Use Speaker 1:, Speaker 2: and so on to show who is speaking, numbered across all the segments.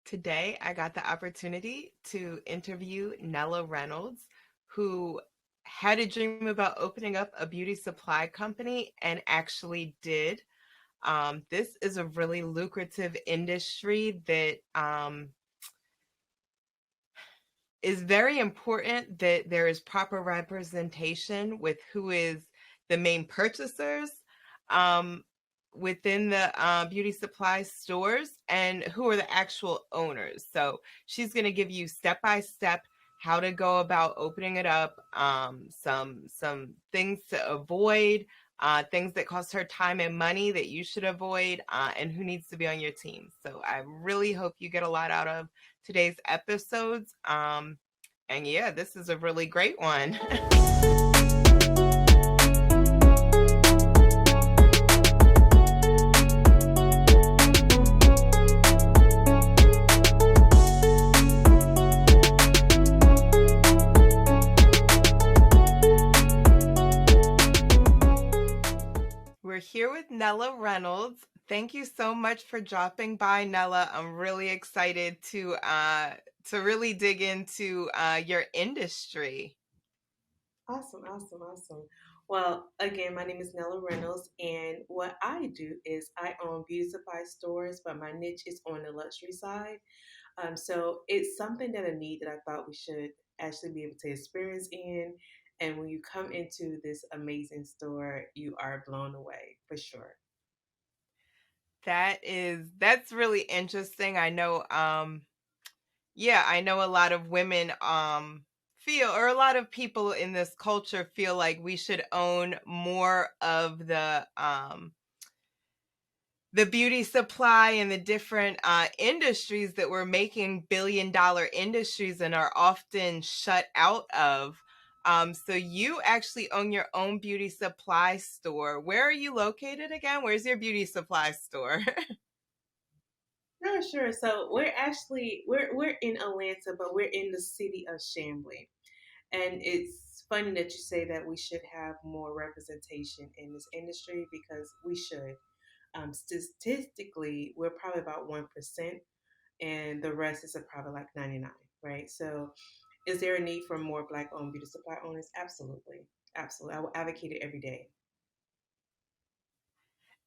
Speaker 1: Today, I got the opportunity to interview Nella Reynolds, who had a dream about opening up a beauty supply company and actually did. This is a really lucrative industry that is very important that there is proper representation with who is the main purchasers um, within the beauty supply stores and who are the actual owners. So she's going to give you step by step how to go about opening it up, some things to avoid, things that cost her time and money that you should avoid, and who needs to be on your team. So I really hope you get a lot out of today's episodes. And yeah, this is a really great one. We're here with Nella Reynolds. Thank you so much for dropping by, Nella. I'm really excited to really dig into your industry.
Speaker 2: Awesome. Well, again, my name is Nella Reynolds, and what I do is I own beauty supply stores, but my niche is on the luxury side. So it's something that a need that I thought we should actually be able to experience in. And when you come into this amazing store, you are blown away for sure.
Speaker 1: That's really interesting. I know yeah, I know a lot of women feel, or a lot of people in this culture feel like we should own more of the beauty supply and the different industries that we're making billion-dollar industries and are often shut out of. So you actually own your own beauty supply store. Where are you located again? Where's your beauty supply store?
Speaker 2: Sure. So we're in Atlanta, but we're in the city of Chamblee. And it's funny that you say that we should have more representation in this industry because we should. Statistically, we're probably about 1%, and the rest is probably like 99, right? So, is there a need for more Black owned beauty supply owners? Absolutely. Absolutely. I will advocate it every day.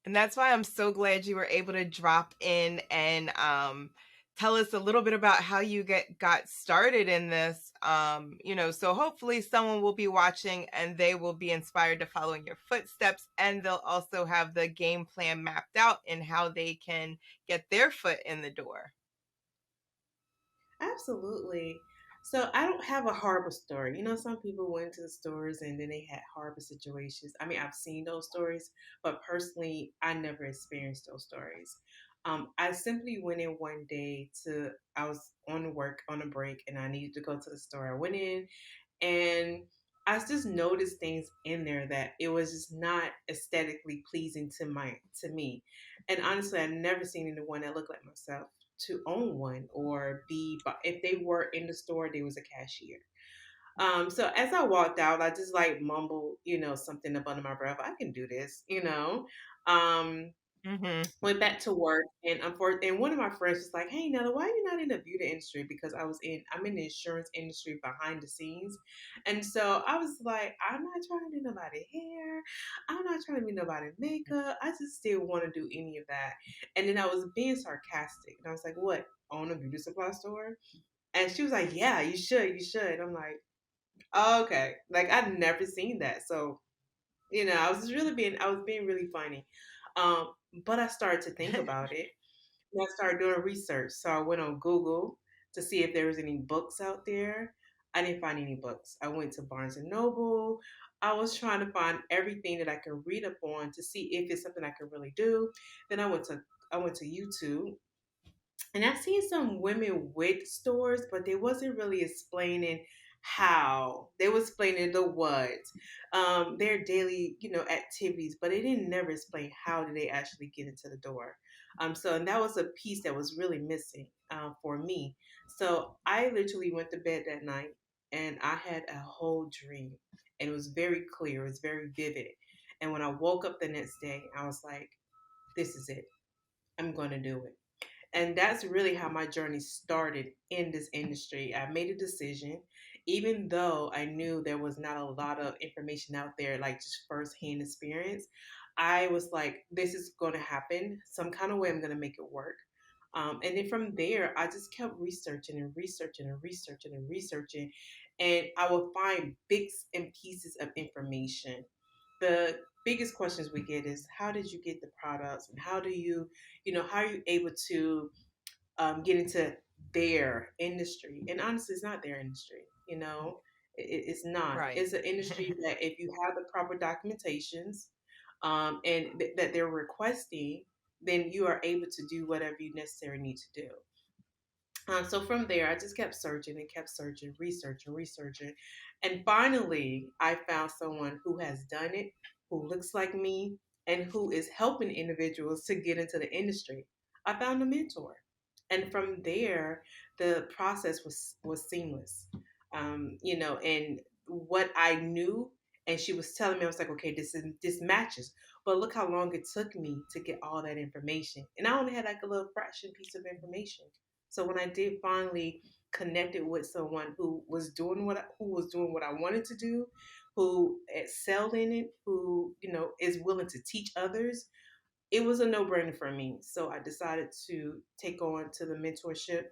Speaker 1: And that's why I'm so glad you were able to drop in and tell us a little bit about how you got started in this. So hopefully someone will be watching and they will be inspired to follow in your footsteps, and they'll also have the game plan mapped out and how they can get their foot in the door.
Speaker 2: Absolutely. So I don't have a horrible story. You know, some people went to the stores and then they had horrible situations. I mean, I've seen those stories, but personally, I never experienced those stories. I simply went in one day I was on work on a break and I needed to go to the store. I went in and I just noticed things in there that it was just not aesthetically pleasing to me. And honestly, I'd never seen anyone that looked like myself to own one or be, but if they were in the store, they was a cashier. So as I walked out, I just like mumbled, something up under my breath. I can do this, Um,
Speaker 1: Hmm.
Speaker 2: Went back to work, and and one of my friends was like, "Hey, Nella, why are you not in the beauty industry?" Because I'm in the insurance industry behind the scenes, and so I was like, "I'm not trying to do nobody hair, I'm not trying to do nobody makeup. I just still want to do any of that." And then I was being sarcastic, and I was like, "What? Own a beauty supply store?" And she was like, "Yeah, you should." I'm like, oh, "Okay." Like I'd never seen that, so I was being really funny. But I started to think about it and I started doing research. So I went on Google to see if there was any books out there. I didn't find any books. I went to Barnes and Noble. I was trying to find everything that I could read up on to see if it's something I could really do. Then I went to YouTube and I seen some women with stores, but they wasn't really explaining how. They was explaining the what, their daily, activities, but they didn't never explain how did they actually get into the door. So and that was a piece that was really missing for me. So I literally went to bed that night and I had a whole dream, and it was very clear, it was very vivid. And when I woke up the next day, I was like, "This is it. I'm going to do it." And that's really how my journey started in this industry. I made a decision, even though I knew there was not a lot of information out there, like just firsthand experience. I was like, this is going to happen. Some kind of way I'm going to make it work. And then from there, I just kept researching and researching and researching and researching. And I will find bits and pieces of information. The biggest questions we get is, how did you get the products, and how do you, how are you able to get into their industry? And honestly, it's not their industry. It's not.
Speaker 1: Right.
Speaker 2: It's an industry that if you have the proper documentations, and that they're requesting, then you are able to do whatever you necessarily need to do. So from there, I just kept searching and kept searching, researching, researching. And finally, I found someone who has done it, who looks like me, and who is helping individuals to get into the industry. I found a mentor. And from there, the process was seamless. And what I knew, and she was telling me, I was like, okay, this matches. But look how long it took me to get all that information. And I only had like a little fraction piece of information. So when I did finally connected with someone who was doing what I wanted to do, who excelled in it, who is willing to teach others, it was a no-brainer for me. So I decided to take on to the mentorship,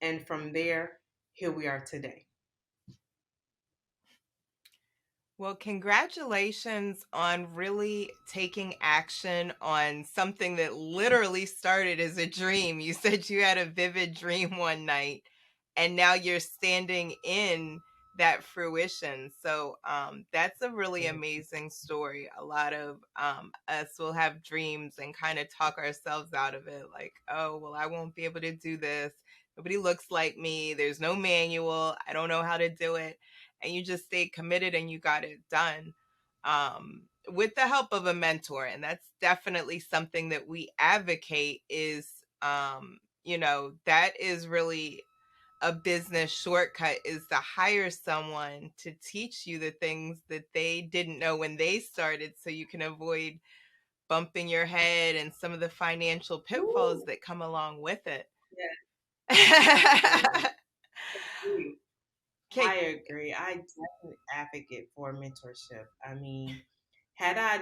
Speaker 2: and from there, here we are today.
Speaker 1: Well, congratulations on really taking action on something that literally started as a dream. You said you had a vivid dream one night, and now you're standing in that fruition. So that's a really amazing story. A lot of us will have dreams and kind of talk ourselves out of it, like, oh, well, I won't be able to do this. Nobody looks like me. There's no manual. I don't know how to do it, and you just stayed committed and you got it done, with the help of a mentor. And that's definitely something that we advocate is, that is really a business shortcut, is to hire someone to teach you the things that they didn't know when they started, so you can avoid bumping your head and some of the financial pitfalls
Speaker 2: Woo!
Speaker 1: that come along with it.
Speaker 2: Yeah, yeah. I
Speaker 1: Okay.
Speaker 2: agree. I definitely advocate for mentorship. I mean, had I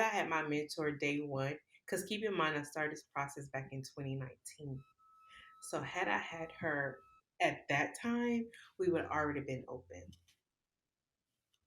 Speaker 2: had my mentor day one, because keep in mind, I started this process back in 2019. So had I had her at that time, we would have already been open.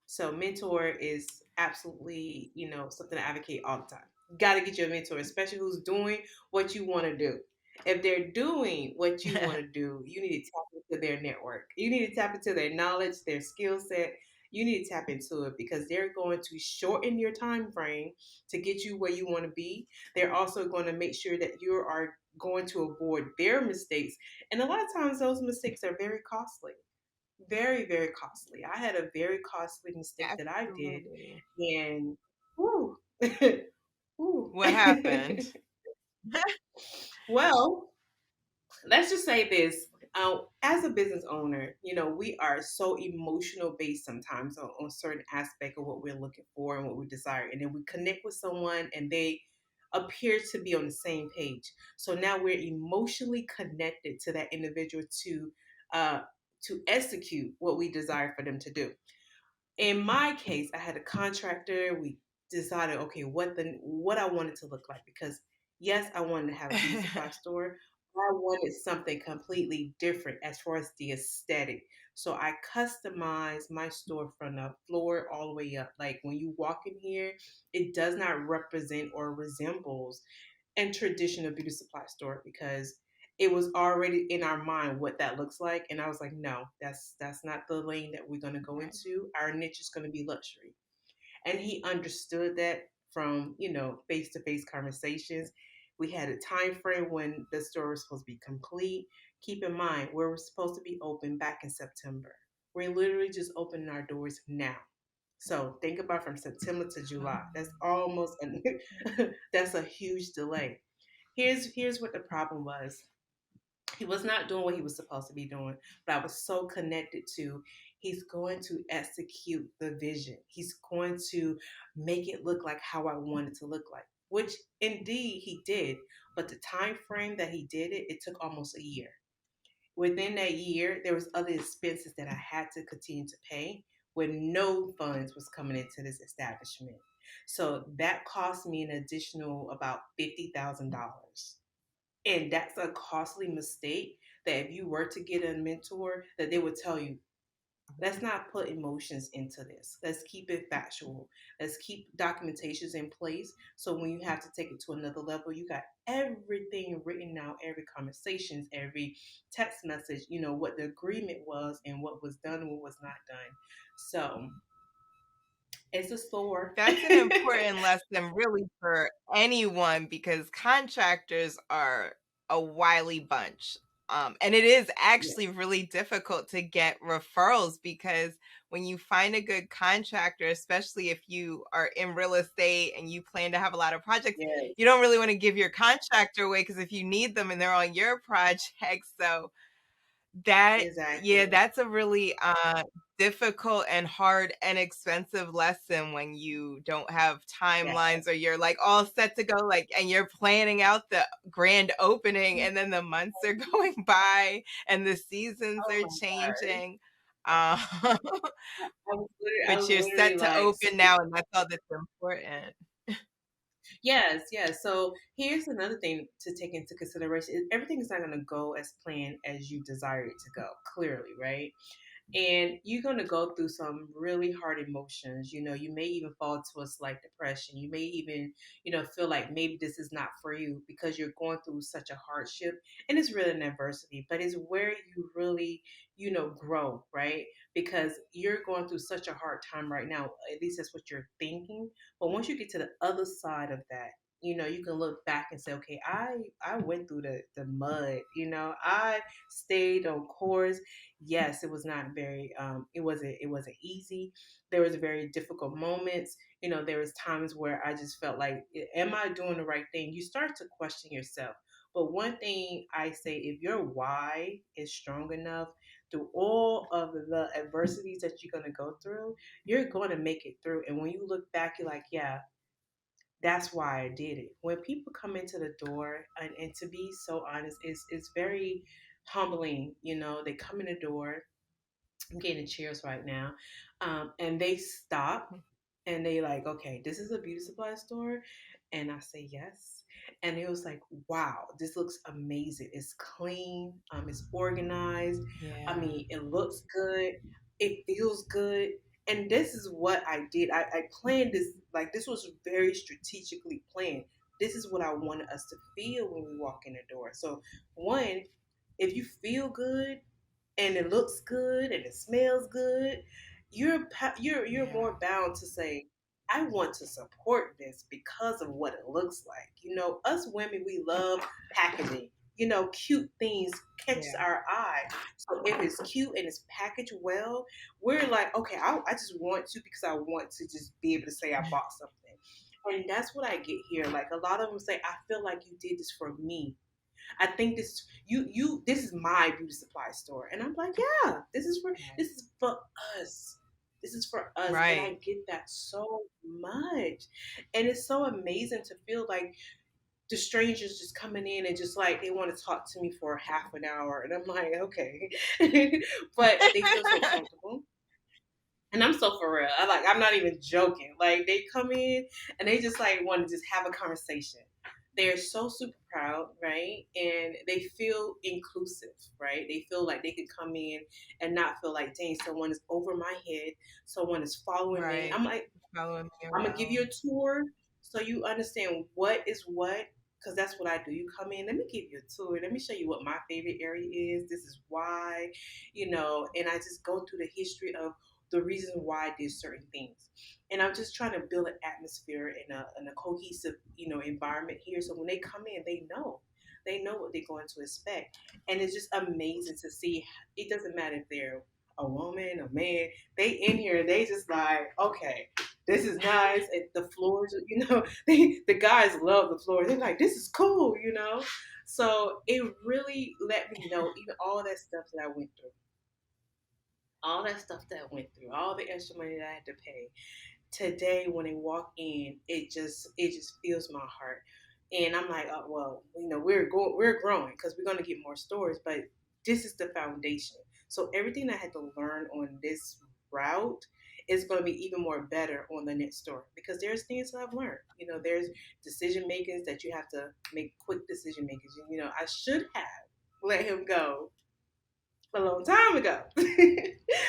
Speaker 2: So mentor is absolutely, something I advocate all the time. Got to get your mentor, especially who's doing what you want to do. If they're doing what you want to do, you need to tap into their network. You need to tap into their knowledge, their skill set. You need to tap into it, because they're going to shorten your time frame to get you where you want to be. They're also going to make sure that you are going to avoid their mistakes. And a lot of times those mistakes are very costly, very, very costly. I had a very costly mistake that I did,
Speaker 1: Absolutely.
Speaker 2: and whoo, whoo.
Speaker 1: What happened?
Speaker 2: Well, let's just say this. As a business owner, we are so emotional based sometimes on certain aspect of what we're looking for and what we desire. And then we connect with someone and they appear to be on the same page. So now we're emotionally connected to that individual uh, to execute what we desire for them to do. In my case, I had a contractor. We decided, okay, what I wanted to look like, because yes, I wanted to have a beauty supply store. But I wanted something completely different as far as the aesthetic. So I customized my store from the floor all the way up. Like when you walk in here, it does not represent or resembles a traditional beauty supply store, because it was already in our mind what that looks like. And I was like, no, that's not the lane that we're going to go
Speaker 1: Right.
Speaker 2: into. Our niche is going to be luxury. And he understood that from face-to-face conversations. We had a time frame when the store was supposed to be complete. Keep in mind, we're supposed to be open back in September. We're literally just opening our doors now. So think about from September to July. That's almost that's a huge delay. Here's what the problem was. He was not doing what he was supposed to be doing, but I was so connected to, he's going to execute the vision. He's going to make it look like how I want it to look like. which indeed he did. But the time frame that he did it, it took almost a year. Within that year, there was other expenses that I had to continue to pay when no funds was coming into this establishment. So that cost me an additional about $50,000. And that's a costly mistake that if you were to get a mentor, that they would tell you, let's not put emotions into this. Let's keep it factual. Let's keep documentations in place. So when you have to take it to another level, you got everything written out, every conversations, every text message, what the agreement was and what was done and what was not done. So it's a sore.
Speaker 1: That's an important lesson really for anyone because contractors are a wily bunch. And it is
Speaker 2: Yeah.
Speaker 1: actually really difficult to get referrals because when you find a good contractor, especially if you are in real estate and you plan to have a lot of projects,
Speaker 2: Yes,
Speaker 1: you don't really want to give your contractor away because if you need them and they're on your project. So that
Speaker 2: exactly.
Speaker 1: yeah, that's a really, difficult and hard and expensive lesson when you don't have
Speaker 2: Yeah.
Speaker 1: timelines or you're, like, all set to go, like and you're planning out the grand opening, and then the months are going by and the seasons
Speaker 2: Oh
Speaker 1: are
Speaker 2: my God.
Speaker 1: changing, um,
Speaker 2: I
Speaker 1: but
Speaker 2: was
Speaker 1: you're
Speaker 2: literally
Speaker 1: set to
Speaker 2: like, so
Speaker 1: open now, and that's all that's important.
Speaker 2: yes, yes. So here's another thing to take into consideration. Everything is not going to go as planned as you desire it to go, clearly, right? And you're going to go through some really hard emotions. You may even fall to a slight depression. You may even feel like maybe this is not for you because you're going through such a hardship. And it's really an adversity, but it's where you really grow, right? Because you're going through such a hard time right now. At least that's what you're thinking. But once you get to the other side of that, you can look back and say, okay, I went through the mud. I stayed on course. Yes, it was not very it wasn't easy. There was very difficult moments. There was times where I just felt like, am I doing the right thing? You start to question yourself. But one thing I say, if your why is strong enough through all of the adversities that you're going to go through, you're going to make it through. And when you look back, you're like, yeah, that's why I did it. When people come into the door, and to be so honest, it's very humbling. They come in the door. I'm getting chills right now. And they stop and they like, okay, this is a beauty supply store. And I say yes. And it was like, wow, this looks amazing. It's clean. It's organized. I
Speaker 1: Yeah,
Speaker 2: mean, it looks good. It feels good. And this is what I did. I planned this, like this was very strategically planned. This is what I wanted us to feel when we walk in the door. So one, if you feel good, and it looks good and it smells good, you're
Speaker 1: yeah,
Speaker 2: more bound to say, I want to support this because of what it looks like. Us women, we love packaging. Cute things catch
Speaker 1: yeah,
Speaker 2: our eye. So if it's cute and it's packaged well, we're like, okay, I just want to because I want to just be able to say I bought something. And that's what I get here. Like a lot of them say, I feel like you did this for me. I think this is my beauty supply store. And I'm like, yeah, this is for us. This is for us. And I
Speaker 1: right.
Speaker 2: get that so much. And it's so amazing to feel like the strangers just coming in and just like they want to talk to me for half an hour. And I'm like, okay. But they feel so comfortable. And I'm so for real. I'm not even joking. Like they come in and they just like want to just have a conversation. They're so super proud, right? And they feel inclusive, right? They feel like they could come in and not feel like, dang, someone is over my head, someone is following me.
Speaker 1: Right.
Speaker 2: I'm like,
Speaker 1: Following me
Speaker 2: I'm gonna give you
Speaker 1: around.
Speaker 2: a tour so you understand what is what. Because that's what I do. You come in, let me give you a tour. Let me show you what my favorite area is. This is why, and I just go through the history of the reason why I did certain things. And I'm just trying to build an atmosphere in a cohesive, environment here. So when they come in, they know what they're going to expect. And it's just amazing to see. It doesn't matter if they're a woman, a man, they in here, they just like, okay, this is nice. The floors, the guys love the floors. They're like, this is cool. So it really let me know, even all that stuff that I went through, all that stuff that I went through, all the extra money that I had to pay. today when they walk in, it just fills my heart. And I'm like, oh, well, we're growing because we're gonna get more stores, but this is the foundation. So everything I had to learn on this route is going to be even more better on the next store because there's things that I've learned. There's decision makings that you have to make, quick decision makings. I should have let him go a long time ago. But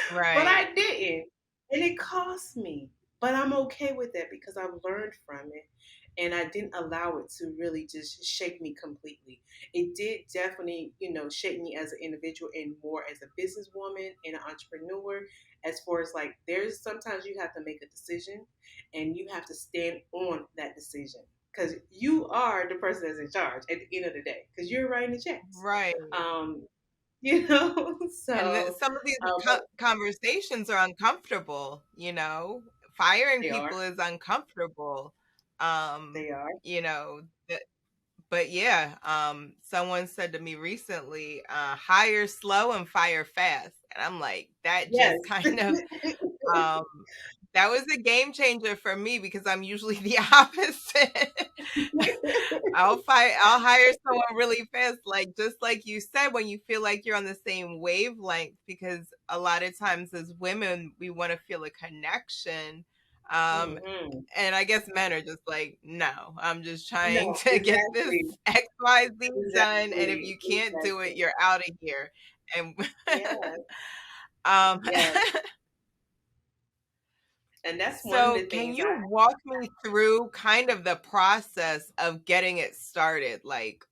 Speaker 1: Right.
Speaker 2: I didn't. And it cost me. But I'm okay with that because I've learned from it. And I didn't allow it to really just shake me completely. It did definitely, shake me as an individual and more as a businesswoman and an entrepreneur. As far as like, there's sometimes you have to make a decision and you have to stand on that decision because you are the person that's in charge at the end of the day because you're writing the checks.
Speaker 1: Right.
Speaker 2: Um,
Speaker 1: And
Speaker 2: so,
Speaker 1: some of these
Speaker 2: but
Speaker 1: conversations are uncomfortable, firing
Speaker 2: they
Speaker 1: people
Speaker 2: are.
Speaker 1: is uncomfortable. Um,
Speaker 2: They are.
Speaker 1: you know, th- but yeah, someone said to me recently, hire slow and fire fast. And I'm like, that
Speaker 2: Yes.
Speaker 1: just kind of um that was a game changer for me because I'm usually the opposite. I'll hire someone really fast, like just like you said, when you feel like you're on the same wavelength, because a lot of times as women, we want to feel a connection. Um,
Speaker 2: Hmm.
Speaker 1: and I guess men are just like, no, I'm just trying
Speaker 2: No,
Speaker 1: to get this
Speaker 2: exactly.
Speaker 1: XYZ done. And if
Speaker 2: Exactly.
Speaker 1: you can't do it,
Speaker 2: Exactly.
Speaker 1: you're out of here. And
Speaker 2: Yeah.
Speaker 1: um
Speaker 2: Yeah. And that's one of
Speaker 1: So,
Speaker 2: the
Speaker 1: can
Speaker 2: things
Speaker 1: you walk me through kind of the process of getting it started? Like,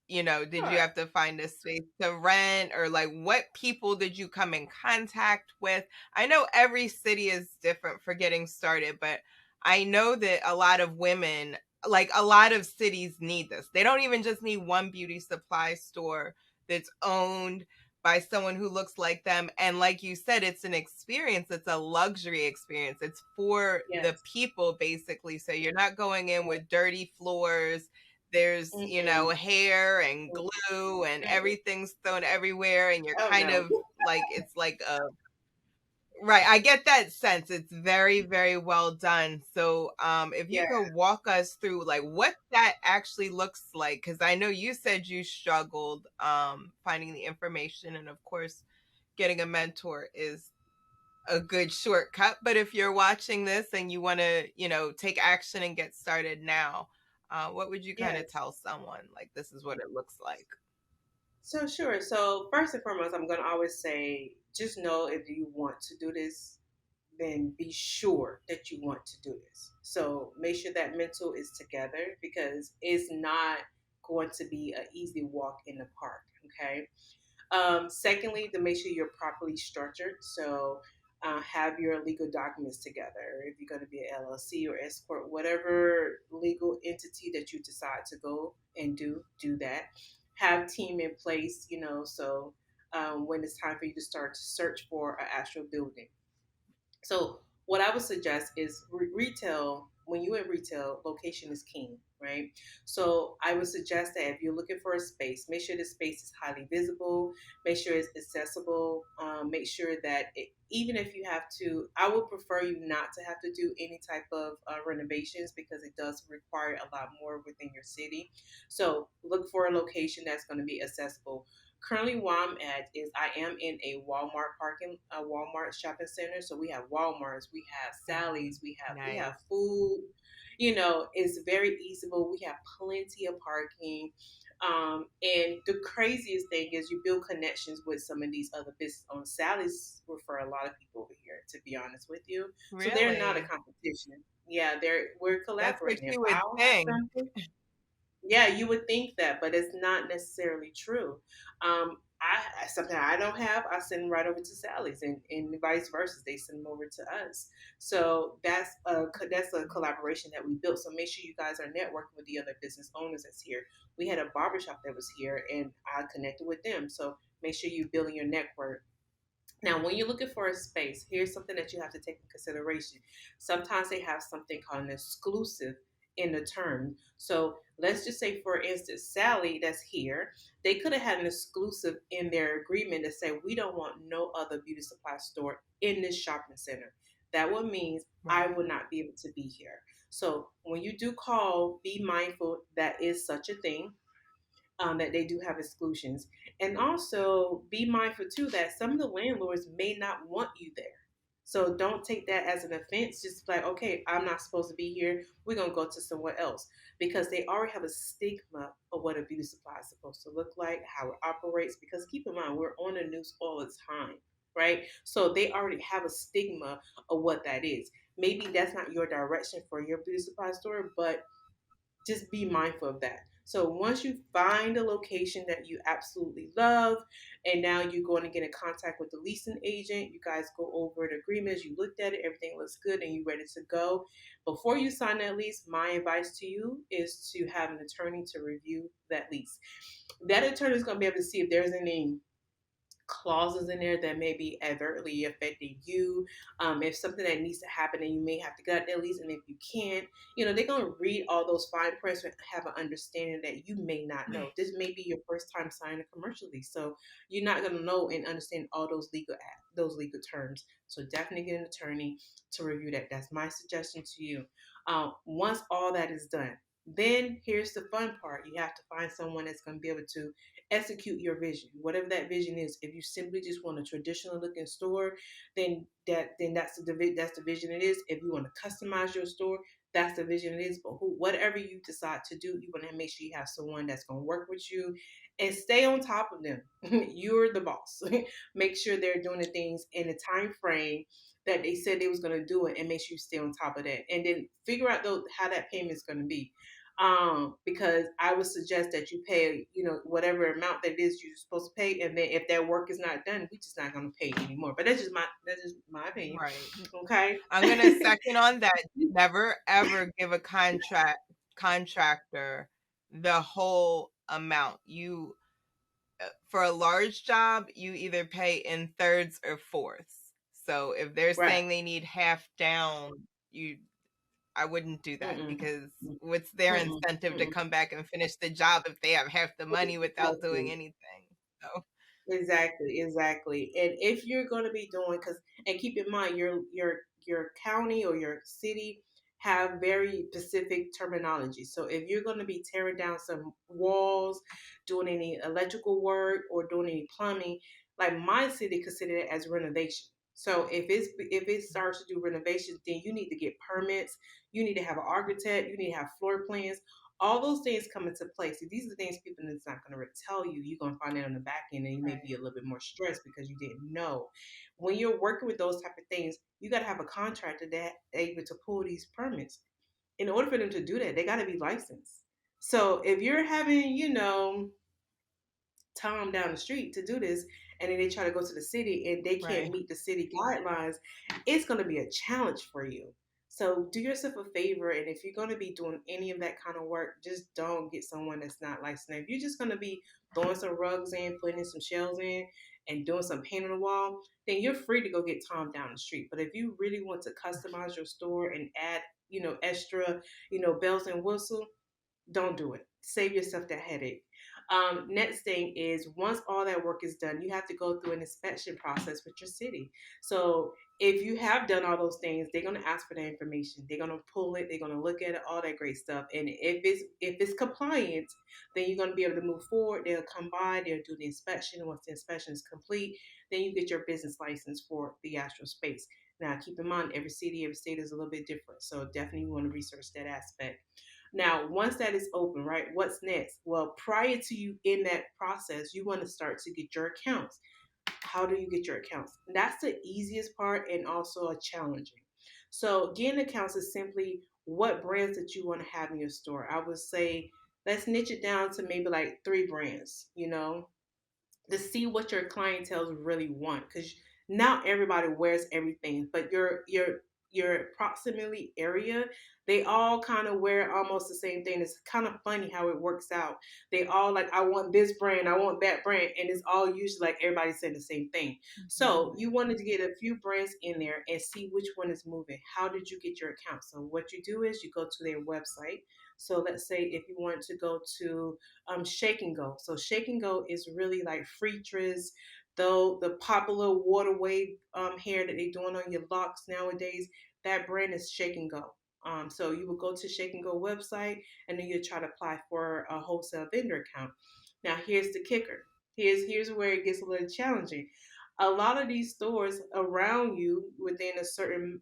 Speaker 1: did you
Speaker 2: sure.
Speaker 1: have to find a space to rent, or like what people did you come in contact with? I know every city is different for getting started, but I know that a lot of women, like a lot of cities need this. They don't even just need one beauty supply store that's owned by someone who looks like them. And like you said, it's an experience, it's a luxury experience. It's for the
Speaker 2: Yes.
Speaker 1: people, basically. So you're not going in with dirty floors. There's,
Speaker 2: Mm-mm.
Speaker 1: hair and glue and
Speaker 2: Mm-mm.
Speaker 1: everything's thrown everywhere. And you're
Speaker 2: Oh
Speaker 1: kind
Speaker 2: no.
Speaker 1: of like, it's like a, right. I get that sense. It's very, very well done. So, if you
Speaker 2: Yeah.
Speaker 1: could walk us through like what that actually looks like, because I know you said you struggled finding the information, and of course, getting a mentor is a good shortcut. But if you're watching this and you want to, take action and get started now, what would you kind of
Speaker 2: Yes.
Speaker 1: tell someone? Like, this is what it looks like.
Speaker 2: So sure. So first and foremost, I'm gonna always say, just know if you want to do this, then be sure that you want to do this. So make sure that mental is together because it's not going to be an easy walk in the park. Okay. Secondly, to make sure you're properly structured. So have your legal documents together. If you're going to be an LLC or S corp, whatever legal entity that you decide to go and do that. Have team in place. So when it's time for you to start to search for an actual building. So what I would suggest is retail. When you're in retail, location is king, right? So I would suggest that if you're looking for a space, make sure the space is highly visible, make sure it's accessible, make sure that even if you have to, I would prefer you not to have to do any type of renovations because it does require a lot more within your city. So look for a location that's going to be accessible. Currently, where I'm at is I am in a Walmart shopping center. So we have Walmarts, we have Sally's, we have
Speaker 1: Nice.
Speaker 2: food. It's very easable. We have plenty of parking. And the craziest thing is you build connections with some of these other business owners. Sally's refer a lot of people over here, to be honest with you. So they're not a
Speaker 1: Really?
Speaker 2: competition. Yeah, we're
Speaker 1: That's what
Speaker 2: collaborating. If
Speaker 1: you
Speaker 2: I
Speaker 1: would
Speaker 2: don't have
Speaker 1: think.
Speaker 2: something, yeah, you would think that, but it's not necessarily true. Something I don't have, I send right over to Sally's, and vice versa. They send them over to us. So that's a collaboration that we built. So make sure you guys are networking with the other business owners that's here. We had a barbershop that was here, and I connected with them. So make sure you're building your network. Now, when you're looking for a space, here's something that you have to take in consideration. Sometimes they have something called an exclusive in the term. So let's just say, for instance, Sally, that's here, they could have had an exclusive in their agreement to say, we don't want no other beauty supply store in this shopping center. that would means I
Speaker 1: Right.
Speaker 2: would not be able to be here. So when you do call, be mindful that is such a thing, that they do have exclusions. And also be mindful too that some of the landlords may not want you there. So don't take that as an offense. Just like, okay, I'm not supposed to be here. We're gonna go to somewhere else because they already have a stigma of what a beauty supply is supposed to look like, how it operates. Because keep in mind, we're on the news all the time, right? So they already have a stigma of what that is. Maybe that's not your direction for your beauty supply store, but just be mindful of that. So once you find a location that you absolutely love, and now you're going to get in contact with the leasing agent, you guys go over the agreements, you looked at it, everything looks good, and you're ready to go. Before you sign that lease, my advice to you is to have an attorney to review that lease. That attorney is going to be able to see if there's any clauses in there that may be advertently affecting you. If something that needs to happen and you may have to get at least, and if you can't, they're gonna read all those fine prints and have an understanding that you may not know. This may be your first time signing a commercial lease, so you're not gonna know and understand all those legal terms. So definitely get an attorney to review that. That's my suggestion to you. Once all that is done, then here's the fun part. You have to find someone that's going to be able to execute your vision, whatever that vision is. If you simply just want a traditional looking store, then that's the vision it is. If you want to customize your store, that's the vision it is. But whatever you decide to do, you want to make sure you have someone that's going to work with you and stay on top of them. You're the boss. Make sure they're doing the things in the time frame that they said they was going to do it, and make sure you stay on top of that, and then figure out how that payment is going to be. Because I would suggest that you pay, whatever amount that it is you're supposed to pay, and then if that work is not done, we just not gonna pay anymore. But that's just my opinion.
Speaker 1: Right.
Speaker 2: Okay.
Speaker 1: I'm gonna second on that. Never ever give a contractor the whole amount. You For a large job, you either pay in thirds or fourths. So if they're
Speaker 2: Right.
Speaker 1: saying they need half down, you I wouldn't do that
Speaker 2: Mm-mm.
Speaker 1: because what's their
Speaker 2: Mm-mm.
Speaker 1: incentive to
Speaker 2: Mm-mm.
Speaker 1: come back and finish the job if they have half the money without doing
Speaker 2: Exactly.
Speaker 1: anything? So,
Speaker 2: Exactly, exactly. And if you're going to be doing, because, and keep in mind, your county or your city have very specific terminology. So if you're going to be tearing down some walls, doing any electrical work or doing any plumbing, like my city consider it as renovation. So if it starts to do renovations, then you need to get permits. You need to have an architect. You need to have floor plans. All those things come into place. These are the things people is not going to really tell you. You're going to find out on the back end, and you may be
Speaker 1: right,
Speaker 2: a little bit more stressed because you didn't know. When you're working with those type of things, you got to have a contractor that able to pull these permits. In order for them to do that, they got to be licensed. So if you're having, Tom down the street to do this, and then they try to go to the city and they can't
Speaker 1: right,
Speaker 2: meet the city guidelines, it's going to be a challenge for you. So do yourself a favor, and if you're going to be doing any of that kind of work, just don't get someone that's not licensed. If you're just going to be throwing some rugs in, putting some shelves in, and doing some paint on the wall, then you're free to go get Tom down the street. But if you really want to customize your store and add, extra, bells and whistles, don't do it. Save yourself that headache. Next thing is, once all that work is done, you have to go through an inspection process with your city. So if you have done all those things, they're gonna ask for that information. They're gonna pull it. They're gonna look at it, all that great stuff. And if it's compliant, then you're gonna be able to move forward. They'll come by. They'll do the inspection. Once the inspection is complete, then you get your business license for the actual space. Now, keep in mind, every city, every state is a little bit different. So definitely you want to research that aspect. Now, once that is open, right, what's next? Well, prior to you in that process, you want to start to get your accounts. How do you get your accounts? That's the easiest part and also a challenging. So, getting accounts is simply what brands that you want to have in your store. I would say let's niche it down to maybe like 3 brands, to see what your clientele really want, because not everybody wears everything, but your proximity area, they all kind of wear almost the same thing. It's kind of funny how it works out. They all like, I want this brand, I want that brand, and it's all usually like everybody saying the same thing. So
Speaker 1: mhm,
Speaker 2: you wanted to get a few brands in there and see which one is moving. How did you get your account? So what you do is you go to their website. So let's say if you want to go to Shake and Go. So Shake and Go is really like Freetress, though the popular waterway hair that they're doing on your locks nowadays, that brand is Shake and Go. So you will go to Shake and Go website, and then you try to apply for a wholesale vendor account. Now here's the kicker. Here's where it gets a little challenging. A lot of these stores around you within a certain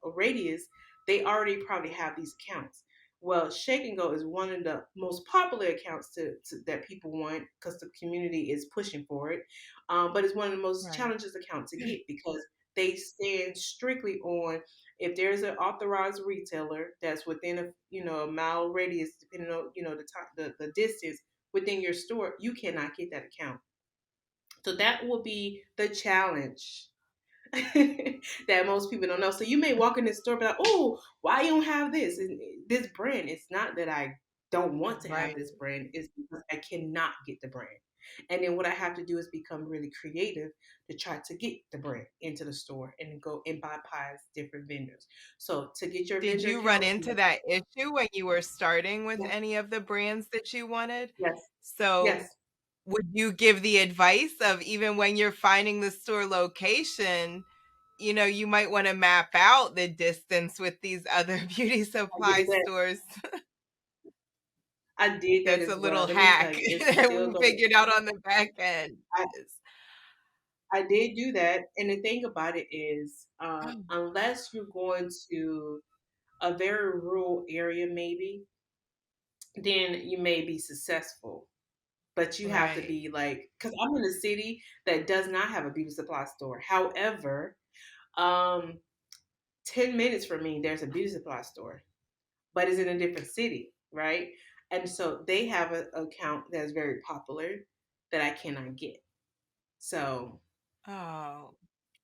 Speaker 2: radius, they already probably have these accounts. Well, Shake and Go is one of the most popular accounts that people want because the community is pushing for it. But it's one of the most
Speaker 1: Right.
Speaker 2: challenges account to get because they stand strictly on if there's an authorized retailer that's within a mile radius, depending on the time, the distance within your store, you cannot get that account. So that will be the challenge that most people don't know. So you may walk in this store, and be like, "Oh, why you don't have this and this brand?" It's not that I don't want to have
Speaker 1: Right.
Speaker 2: this brand; it's because I cannot get the brand. And then what I have to do is become really creative to try to get the brand into the store and go and bypass different vendors. So to get your
Speaker 1: Did
Speaker 2: vendor
Speaker 1: you run
Speaker 2: account,
Speaker 1: into that issue when you were starting with
Speaker 2: yes,
Speaker 1: any of the brands that you wanted?
Speaker 2: yes,
Speaker 1: So,
Speaker 2: yes,
Speaker 1: would you give the advice of even when you're finding the store location, you might wanna map out the distance with these other beauty
Speaker 2: I
Speaker 1: supply
Speaker 2: did that.
Speaker 1: stores?
Speaker 2: I did that
Speaker 1: That's a
Speaker 2: as well.
Speaker 1: little
Speaker 2: Let me tell
Speaker 1: hack
Speaker 2: you, it's
Speaker 1: that
Speaker 2: still
Speaker 1: we
Speaker 2: going.
Speaker 1: figured out on the back end.
Speaker 2: I
Speaker 1: Is
Speaker 2: I did do that, and the thing about it is,
Speaker 1: Oh,
Speaker 2: unless you're going to a very rural area, maybe, then you may be successful. But you have to
Speaker 1: right.
Speaker 2: be like, because I'm in a city that does not have a beauty supply store. However, um, 10 minutes from me, there's a beauty supply store, but it's in a different city, right? And so they have an account that's very popular that I cannot get. So
Speaker 1: Oh,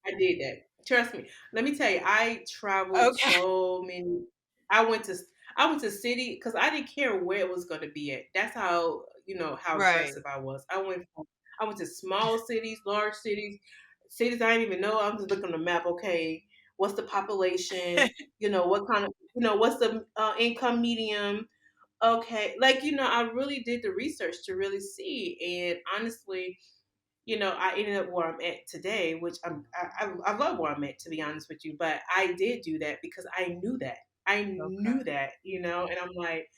Speaker 2: I did that. Trust me. Let me tell you, I traveled
Speaker 1: okay.
Speaker 2: so many. I went to I went to city because I didn't care where it was going to be at. That's how
Speaker 1: Right.
Speaker 2: aggressive I was. I went to small cities, large cities, cities I didn't even know. I'm just looking on the map. Okay, what's the population? What kind of what's the income medium? Okay, like I really did the research to really see, and honestly, I ended up where I'm at today, which I love where I'm at, to be honest with you. But I did do that because I knew that. I knew
Speaker 1: Okay.
Speaker 2: that, and I'm like,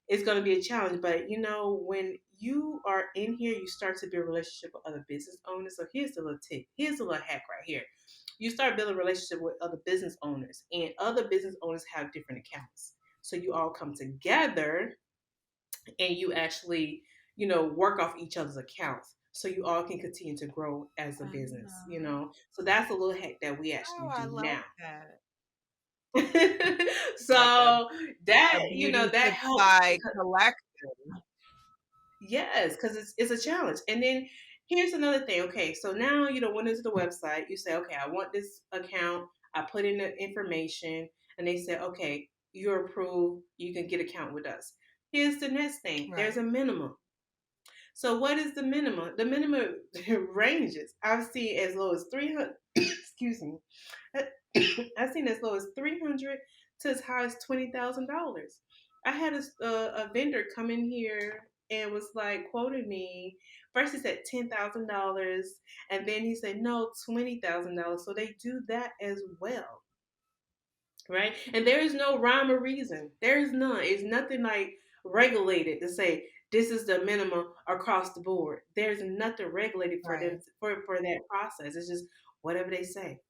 Speaker 2: it's going to be a challenge. But, when you are in here, you start to build a relationship with other business owners. So here's the little tip. Here's a little hack right here. You start building a relationship with other business owners, and other business owners have different accounts. So you all come together and you actually, work off each other's accounts so you all can continue to grow as a business.
Speaker 1: Oh.
Speaker 2: So that's a little hack that we
Speaker 1: Oh,
Speaker 2: actually
Speaker 1: I
Speaker 2: do
Speaker 1: like
Speaker 2: now.
Speaker 1: that. Like
Speaker 2: So
Speaker 1: a
Speaker 2: that,
Speaker 1: beauty
Speaker 2: that helps
Speaker 1: supply
Speaker 2: because
Speaker 1: collection.
Speaker 2: yes, because it's a challenge. And then here's another thing. Okay, so now went into the website, you say, okay, I want this account, I put in the information, and they say, okay, you're approved, you can get account with us. Here's the next thing. There's a
Speaker 1: Right.
Speaker 2: minimum. So what is the minimum? The minimum ranges. I've seen as low as 300. Excuse me. I've seen as low as 300 to as high as $20,000. I had a vendor come in here and was like quoting me. First he said $10,000, and then he said no, $20,000. So they do that as well, right? And there is no rhyme or reason. There is none. It's nothing like regulated to say this is the minimum across the board. There's nothing regulated for them
Speaker 1: Right.
Speaker 2: for that process. It's just whatever they say.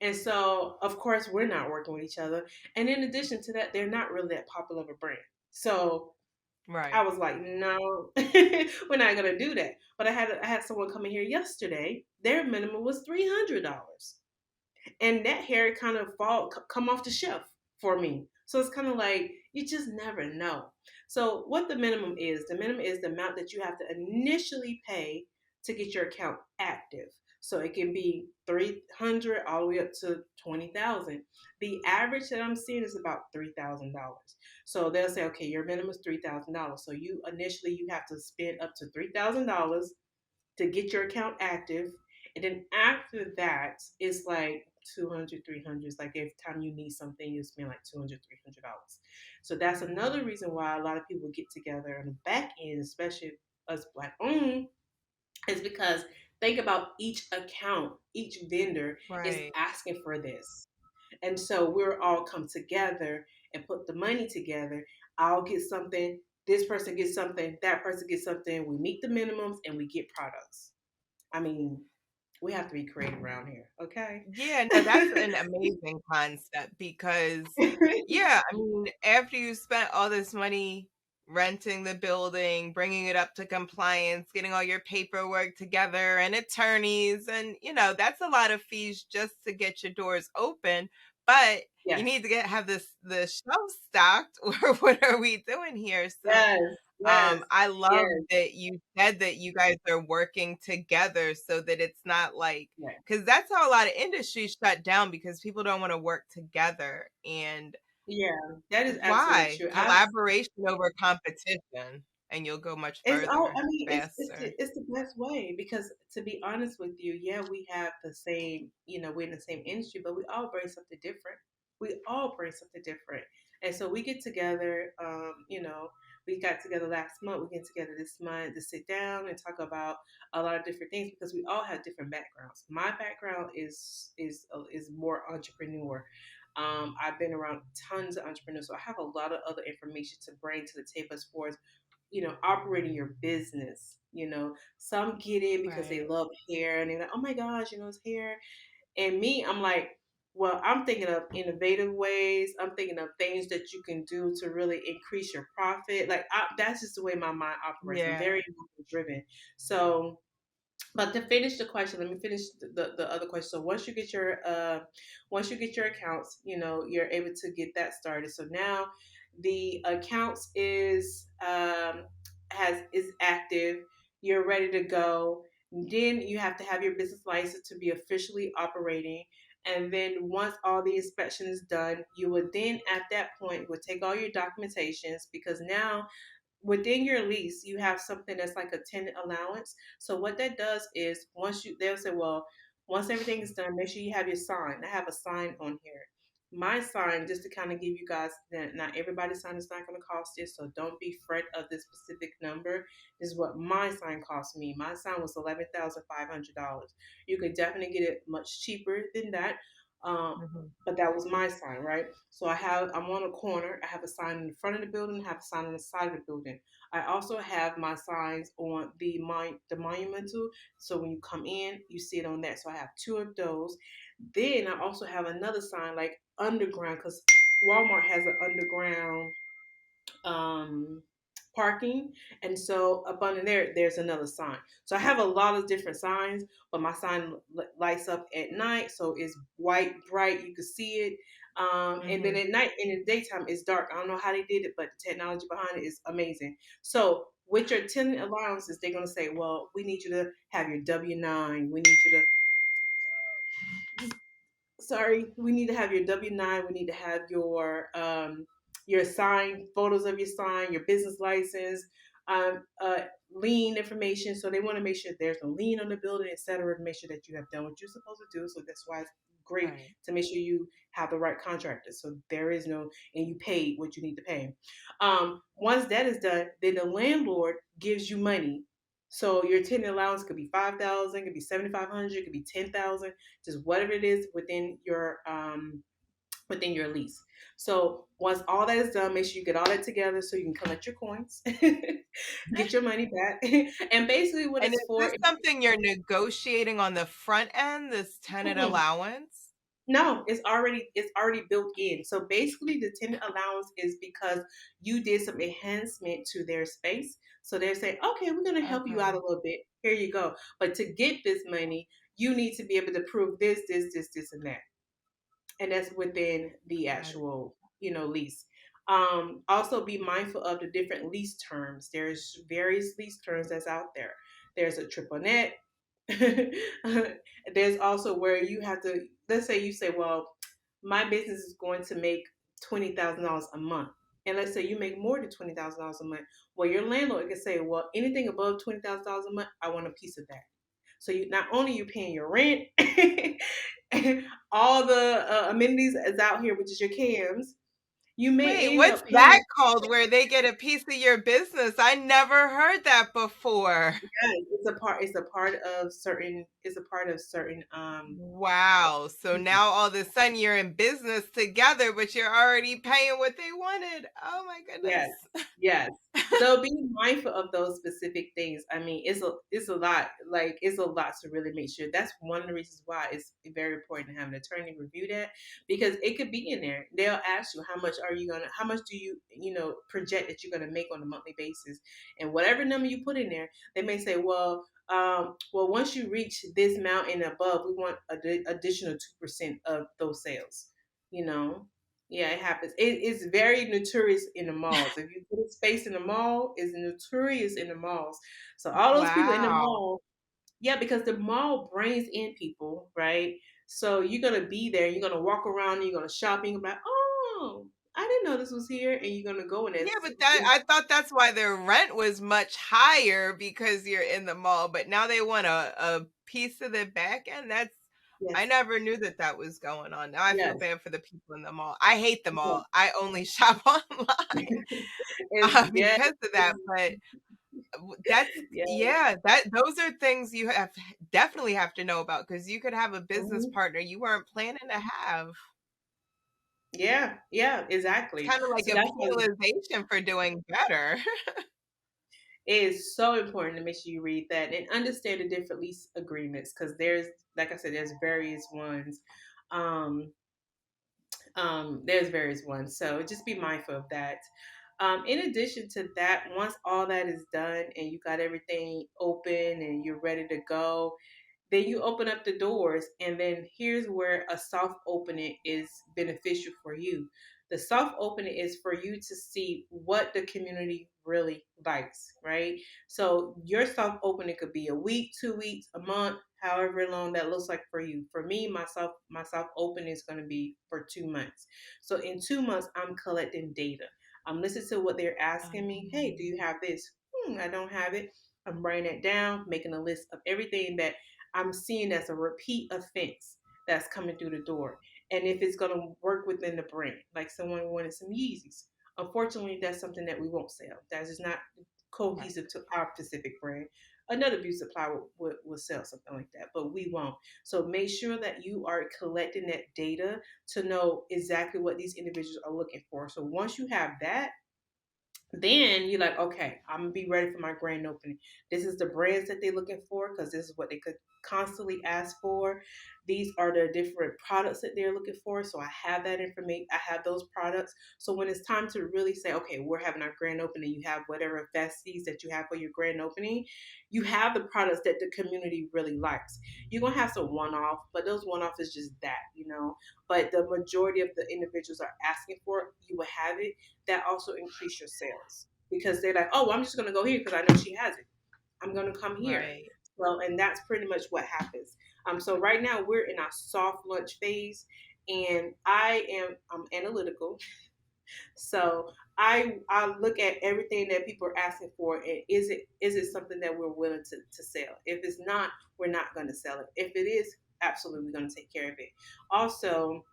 Speaker 2: And so, of course, we're not working with each other. And in addition to that, they're not really that popular of a brand. So I
Speaker 1: Right.
Speaker 2: was like, no, we're not gonna do that. But I had someone come in here yesterday. Their minimum was $300, and that hair kind of come off the shelf for me. So it's kind of like you just never know. So what the minimum is the amount that you have to initially pay to get your account active. So it can be 300 all the way up to 20,000. The average that I'm seeing is about $3,000. So they'll say, okay, your minimum is $3,000. So you have to spend up to $3,000 to get your account active. And then after that, it's like 200, 300. It's like every time you need something, you spend like 200, $300. So that's another reason why a lot of people get together on the back end, especially us Black owned, It's because think about each account, each vendor is
Speaker 1: Right.
Speaker 2: asking for this. And so we're all come together and put the money together. I'll get something, this person gets something, that person gets something. We meet the minimums and we get products. I mean, we have to be creative around here, okay?
Speaker 1: Yeah, no, that's an amazing concept because, yeah, I mean, after you spent all this money renting the building, bringing it up to compliance, getting all your paperwork together and attorneys, and, that's a lot of fees just to get your doors open. But you
Speaker 2: Yes,
Speaker 1: need to have the shelf stocked, or what are we doing here? So
Speaker 2: yes, yes,
Speaker 1: I love
Speaker 2: yes,
Speaker 1: that you said that you guys are working together so that it's not like,
Speaker 2: yes.
Speaker 1: because that's how a lot of industries shut down because people don't want to work together. And
Speaker 2: Yeah, that is absolutely
Speaker 1: why?
Speaker 2: true.
Speaker 1: Collaboration over competition, and you'll go much
Speaker 2: It's all.
Speaker 1: further
Speaker 2: I mean,
Speaker 1: faster.
Speaker 2: it's the best way because to be honest with you, yeah, we have the same. We're in the same industry, but we all bring something different. We all bring something different, and so we get together. We got together last month. We get together this month to sit down and talk about a lot of different things because we all have different backgrounds. My background is more entrepreneur. I've been around tons of entrepreneurs, so I have a lot of other information to bring to the table as far as operating your business. Some get in because they
Speaker 1: Right.
Speaker 2: love hair and they're like, oh my gosh, it's hair. And me, I'm like, well, I'm thinking of innovative ways. I'm thinking of things that you can do to really increase your profit. Like that's just the way my mind operates. I'm
Speaker 1: Yeah.
Speaker 2: very driven. So but to finish the question, let me finish the other question. So once you get your accounts, you're able to get that started. So now the accounts is active. You're ready to go. Then you have to have your business license to be officially operating. And then once all the inspection is done, you would then at that point would take all your documentations because now within your lease, you have something that's like a tenant allowance. So what that does is they'll say, well, once everything is done, make sure you have your sign. I have a sign on here. My sign, just to kind of give you guys that not everybody's sign is not going to cost this, so don't be fret of this specific number. This is what my sign cost me. My sign was $11,500. You could definitely get it much cheaper than that. Um,
Speaker 1: Mhm.
Speaker 2: but that was my sign, right? So I'm on a corner. I have a sign in the front of the building. I have a sign on the side of the building. I also have my signs on the monumental. So when you come in, you see it on that. So I have two of those. Then I also have another sign like underground because Walmart has an underground um, parking. And so up under there's another sign. So I have a lot of different signs, but my sign lights up at night. So it's white, bright. You can see it. And then
Speaker 1: Mhm.
Speaker 2: at night, in the daytime, it's dark. I don't know how they did it, but the technology behind it is amazing. So with your tenant allowances, they're going to say, well, we need you to have your W-9. We need you to sorry, we need to have your W-9. We need to have your sign, photos of your sign, your business license, lien information. So they want to make sure there's no lien on the building, et cetera, to make sure that you have done what you're supposed to do. So that's why it's great
Speaker 1: Right.
Speaker 2: to make sure you have the right contractor. So there is no, and you paid what you need to pay. Once that is done, then the landlord gives you money. So your tenant allowance could be 5,000, could be 7,500, could be 10,000, just whatever it is within your lease. So once all that is done, make sure you get all that together so you can collect your coins, get your money back, and basically what
Speaker 1: And
Speaker 2: it's
Speaker 1: is
Speaker 2: for.
Speaker 1: this something you're negotiating on the front end, this tenant
Speaker 2: Mm-mm.
Speaker 1: allowance?
Speaker 2: No, it's already built in. So basically, the tenant allowance is because you did some enhancement to their space. So they're saying, okay, we're going to help you out a
Speaker 1: Okay.
Speaker 2: little bit. Here you go. But to get this money, you need to be able to prove this, and that. And that's within the
Speaker 1: Got it.
Speaker 2: actual lease. Also be mindful of the different lease terms. There's various lease terms that's out there. There's a triple net. There's also where you have to, let's say you say, well, my business is going to make $20,000 a month, and let's say you make more than $20,000 a month. Well, your landlord can say, well, anything above $20,000 a month, I want a piece of that. So you not only you paying your rent, all the amenities is out here, which is your cams. You may
Speaker 1: Wait,
Speaker 2: end
Speaker 1: what's
Speaker 2: up
Speaker 1: that
Speaker 2: paying.
Speaker 1: called where they get a piece of your business? I never heard that before.
Speaker 2: Yeah, it's a part. It's a part of certain. It's a part of certain.
Speaker 1: Wow. So now all of a sudden you're in business together, but you're already paying what they wanted. Oh my goodness.
Speaker 2: Yes, yes. So be mindful of those specific things. I mean, it's a lot. Like it's a lot to really make sure. That's one of the reasons why it's very important to have an attorney review that, because it could be in there. They'll ask you how much do you project that you're gonna make on a monthly basis, and whatever number you put in there, they may say, well, once you reach this amount and above, we want additional 2% of those sales. You know, yeah, it happens. It's very notorious in the malls. If you put a space in the mall, it's notorious in the malls. So all those people in the
Speaker 1: Wow.
Speaker 2: mall, yeah, because the mall brings in people, right? So you're gonna be there, you're gonna walk around, you're gonna shop, and you're gonna be like, oh, I didn't know this was here, and you're gonna go in there.
Speaker 1: Yeah, but that I thought that's why their rent was much higher because you're in the mall, but now they want a piece of the back end. That's I
Speaker 2: Yes,
Speaker 1: never knew that that was going on. Now I feel
Speaker 2: yes,
Speaker 1: bad for the people in the mall. I hate the
Speaker 2: yes.
Speaker 1: mall. I only shop online
Speaker 2: Yes,
Speaker 1: because of that. But that's
Speaker 2: yes.
Speaker 1: yeah, that those are things you have definitely have to know about because you could have a business
Speaker 2: Mhm.
Speaker 1: partner you weren't planning to have.
Speaker 2: Yeah, yeah,
Speaker 1: It's
Speaker 2: exactly.
Speaker 1: kind of like
Speaker 2: So
Speaker 1: a
Speaker 2: that's why
Speaker 1: penalization for doing better.
Speaker 2: it is so important to make sure you read that and understand the different lease agreements, because there's, like I said, there's various ones. Um, there's various ones, so just be mindful of that. In addition to that, once all that is done and you got everything open and you're ready to go, then you open up the doors, and then here's where a soft opening is beneficial for you. The soft opening is for you to see what the community really likes, right? So your soft opening could be a week, 2 weeks, a month, however long that looks like for you. For me, my soft opening is going to be for 2 months. So in 2 months, I'm collecting data. I'm listening to what they're asking me. Hey, do
Speaker 1: Um,
Speaker 2: you have this? I don't have it. I'm writing it down, making a list of everything that I'm seeing as a repeat offense that's coming through the door. And if it's going to work within the brand, like someone wanted some Yeezys. Unfortunately, that's something that we won't sell. That is not
Speaker 1: right.
Speaker 2: cohesive to our specific brand. Another beauty supplier will sell something like that, but we won't. So make sure that you are collecting that data to know exactly what these individuals are looking for. So once you have that, then you're like, okay, I'm gonna be ready for my grand opening. This is the brands that they're looking for because this is what they could constantly ask for. These are the different products that they're looking for. So I have that information. I have those products. So when it's time to really say, okay, we're having our grand opening, you have whatever festies that you have for your grand opening, you have the products that the community really likes. You're gonna have some one-off, but those one-off is just that. But the majority of the individuals are asking for it, you will have it. That also increase your sales because they're like, oh, well, I'm just going to go here because I know she has it. I'm going to come here.
Speaker 1: Right.
Speaker 2: Well, and that's pretty much what happens. So right now we're in our soft launch phase, and I'm analytical. So I look at everything that people are asking for, and is it something that we're willing to sell? If it's not, we're not going to sell it. If it is, absolutely going to take care of it. Also,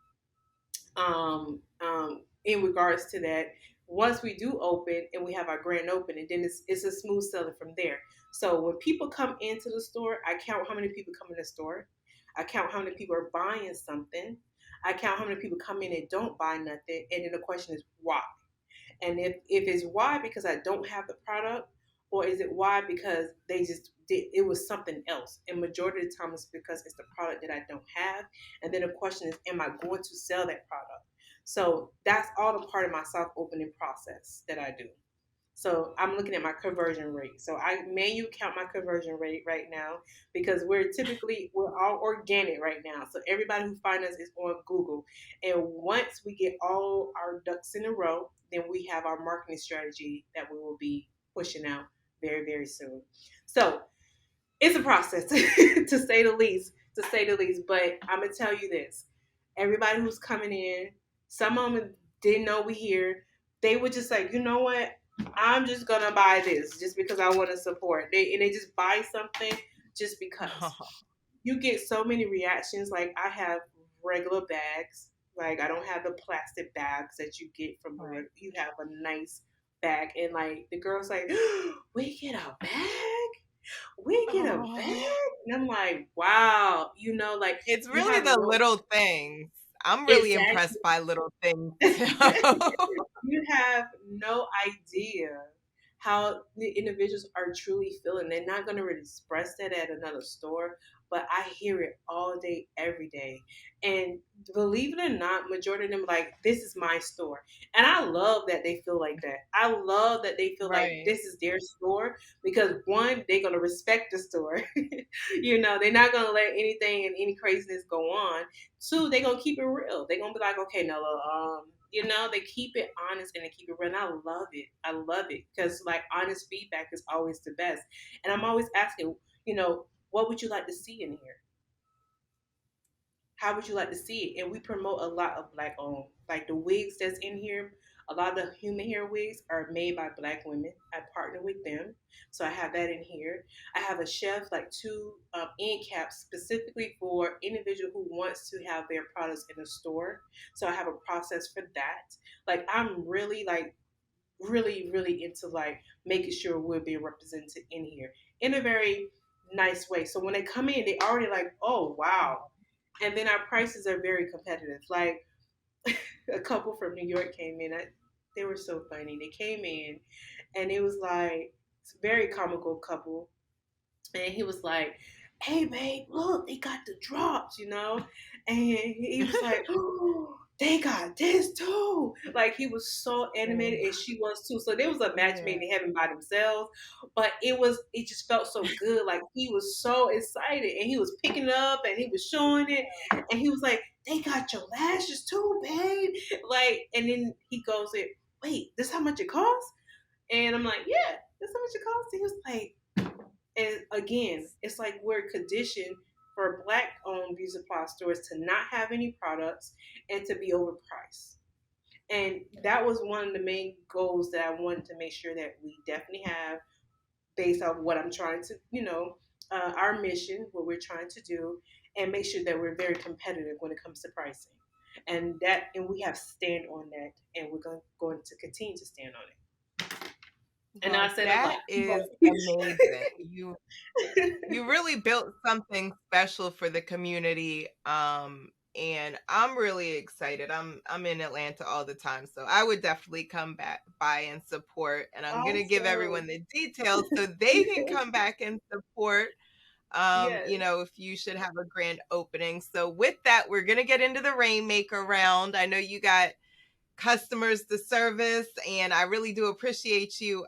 Speaker 2: in regards to that, once we do open and we have our grand opening, then it's a smooth selling from there. So when people come into the store, I count how many people come in the store. I count how many people are buying something. I count how many people come in and don't buy nothing. And then the question is why? And if it's why because I don't have the product, or is it why because they just did it was something else? And majority of the time it's because it's the product that I don't have. And then the question is, am I going to sell that product? So that's all the part of my soft opening process that I do. So I'm looking at my conversion rate. So I manually count my conversion rate right now because we're all organic right now. So everybody who finds us is on Google. And once we get all our ducks in a row, then we have our marketing strategy that we will be pushing out very, very soon. So it's a process to say the least, to say the least. But I'm gonna tell you this: everybody who's coming in, some of them didn't know we here. They were just like, you know what? I'm just gonna buy this just because I want to support. They just buy something just because. You get so many reactions. Like I have regular bags. Like I don't have the plastic bags that you get from the
Speaker 1: Right.
Speaker 2: you have a nice bag, and like the girl's like, we get a bag, we get a bag,
Speaker 1: Oh,
Speaker 2: and I'm like, wow, like
Speaker 1: it's
Speaker 2: you
Speaker 1: really
Speaker 2: have
Speaker 1: the
Speaker 2: no
Speaker 1: little things. I'm really
Speaker 2: exactly.
Speaker 1: impressed by little things too.
Speaker 2: You have no idea how the individuals are truly feeling. They're not going to really express that at another store, but I hear it all day, every day. And believe it or not, majority of them like, this is my store. And I love that they feel like that. I love that they feel like
Speaker 1: Right.
Speaker 2: this is their store because one, they're going to respect the store. They're not going to let anything and any craziness go on. Two, they're gonna keep it real. They're gonna be like, okay, Nella, they keep it honest and they keep it real. And I love it. I love it because like honest feedback is always the best. And I'm always asking, what would you like to see in here? How would you like to see it? And we promote a lot of black owned, like the wigs that's in here. A lot of the human hair wigs are made by black women. I partner with them, so I have that in here. I have a chef, like two end caps specifically for individual who wants to have their products in a store. So I have a process for that. Like I'm really like really really into like making sure we're being represented in here in a very nice way. So when they come in, they already like, oh wow, and then our prices are very competitive. Like a couple from New York came in. They were so funny. They came in, and it was like it's a very comical couple. And he was like, "Hey, babe, look, they got the drops." And he was like, "Oh, they got this too." Like he was so animated,
Speaker 1: Oh,
Speaker 2: and she was too. So there was a match made
Speaker 1: yeah.
Speaker 2: in heaven by themselves, but it just felt so good. Like he was so excited, and he was picking it up, and he was showing it, and he was like, "They got your lashes too, babe." Like, and then he goes, "Wait, this how much it costs?" And I'm like, "Yeah, that's how much it costs." And he was like. And again, it's like we're conditioned for black owned beauty supply stores to not have any products and to be overpriced. And that was one of the main goals that I wanted to make sure that we definitely have based off what I'm trying to, our mission, what we're trying to do, and make sure that we're very competitive when it comes to pricing. And we have to stand on that, and we're going to continue to stand on it. And
Speaker 1: Well,
Speaker 2: I said a lot,
Speaker 1: that is
Speaker 2: but
Speaker 1: amazing. You really built something special for the community. And I'm really excited. I'm in Atlanta all the time, so I would definitely come back by and support. And I'm gonna give
Speaker 2: awesome.
Speaker 1: everyone the details so they can come back and support.
Speaker 2: Yes.
Speaker 1: If you should have a grand opening. So with that, we're gonna get into the Rainmaker round. I know you got customers to service, and I really do appreciate you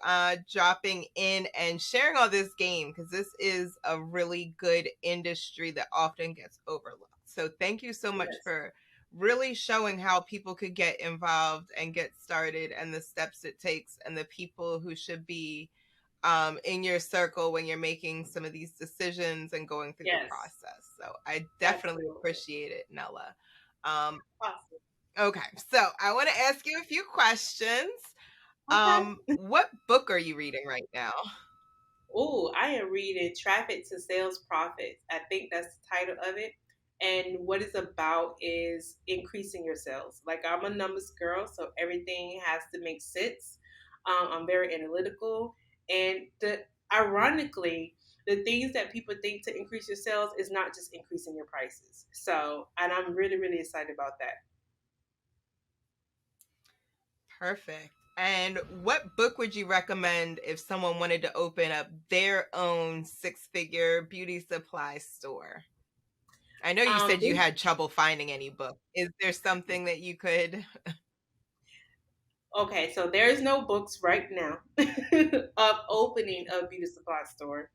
Speaker 1: dropping in and sharing all this game, because this is a really good industry that often gets overlooked. So thank you so much
Speaker 2: Yes.
Speaker 1: for really showing how people could get involved and get started, and the steps it takes, and the people who should be in your circle when you're making some of these decisions and going through the
Speaker 2: Yes.
Speaker 1: process. So I definitely
Speaker 2: Absolutely.
Speaker 1: appreciate it, Nella. Um,
Speaker 2: Awesome.
Speaker 1: Okay, so I want to ask you a few questions.
Speaker 2: Okay.
Speaker 1: What book are you reading right now?
Speaker 2: Oh, I am reading Traffic to Sales Profits. I think that's the title of it. And what it's about is increasing your sales. Like I'm a numbers girl, so everything has to make sense. I'm very analytical, and ironically, the things that people think to increase your sales is not just increasing your prices. So, and I'm really, really excited about that.
Speaker 1: Perfect. And what book would you recommend if someone wanted to open up their own six-figure beauty supply store? I know you said you
Speaker 2: This
Speaker 1: had trouble finding any book. Is there something that you could?
Speaker 2: Okay, so there's no books right now of opening a beauty supply store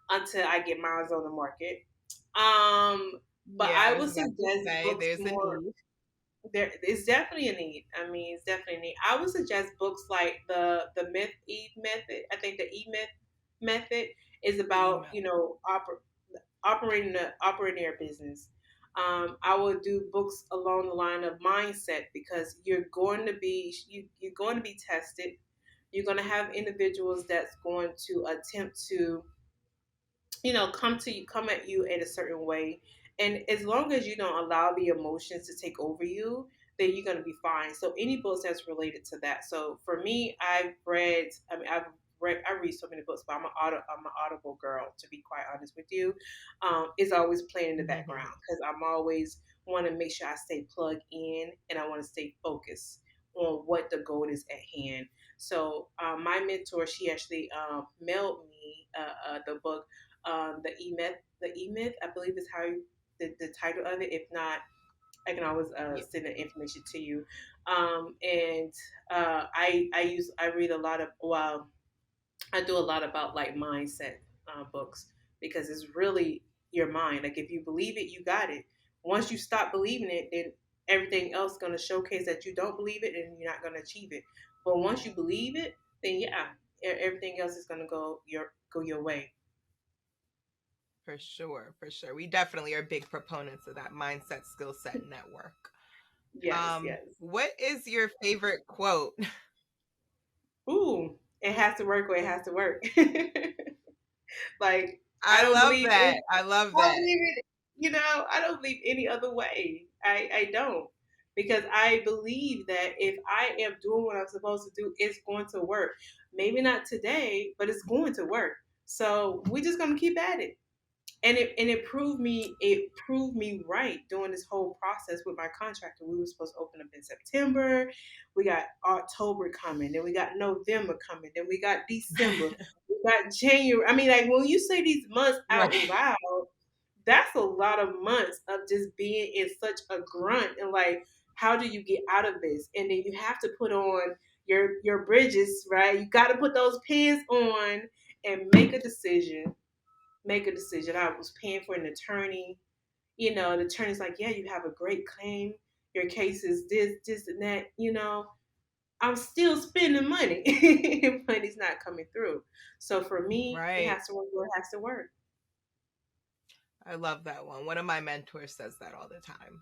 Speaker 2: until I get mine on the market. Um, but
Speaker 1: Yeah,
Speaker 2: I
Speaker 1: I was
Speaker 2: would
Speaker 1: about to
Speaker 2: suggest
Speaker 1: say
Speaker 2: books
Speaker 1: there's a
Speaker 2: more.
Speaker 1: need.
Speaker 2: There is definitely a need. I mean, it's definitely a need. I would suggest books like the Myth Eve method. I think the E Myth method is about
Speaker 1: Email.
Speaker 2: operating your business. I will do books along the line of mindset because you're going to be tested. You're going to have individuals that's going to attempt to come at you in a certain way, And as long as you don't allow the emotions to take over you, then you're going to be fine. So any books that's related to that. So for me, I read so many books, but I'm an Audible girl, to be quite honest with you. It's always playing in the background because I'm always want to make sure I stay plugged in and I want to stay focused on what the goal is at hand. So my mentor, she actually mailed me the book, the E Myth, I believe is how the title of it. If not, I can always
Speaker 1: Yeah.
Speaker 2: send the information to you. And I read a lot of I do a lot about like mindset books because it's really your mind. Like if you believe it, you got it. Once you stop believing it, then everything else is going to showcase that you don't believe it and you're not going to achieve it. But once you believe it, then yeah, everything else is going to go your way.
Speaker 1: For sure, for sure. We definitely are big proponents of that mindset, skill set, network.
Speaker 2: Yes, yes.
Speaker 1: What is your favorite quote?
Speaker 2: Ooh, it has to work or it has to work. Like I
Speaker 1: I
Speaker 2: don't
Speaker 1: love
Speaker 2: believe
Speaker 1: that.
Speaker 2: it.
Speaker 1: I love
Speaker 2: I don't
Speaker 1: that.
Speaker 2: believe it. I don't believe any other way. I don't because I believe that if I am doing what I'm supposed to do, it's going to work. Maybe not today, but it's going to work. So we're just gonna keep at it. And it proved me right during this whole process with my contractor. We were supposed to open up in September. We got October coming, then we got November coming, then we got December, we got January. I mean, like when you say these months out
Speaker 1: Right.
Speaker 2: loud, that's a lot of months of just being in such a grunt and like, how do you get out of this? And then you have to put on your bridges, right? You got to put those pins on and make a decision. I was paying for an attorney. The attorney's like, yeah, you have a great claim. Your case is this, and that. I'm still spending money. Money's not coming through. So for me, it
Speaker 1: Right.
Speaker 2: has to work where it has to work.
Speaker 1: I love that one. One of my mentors says that all the time.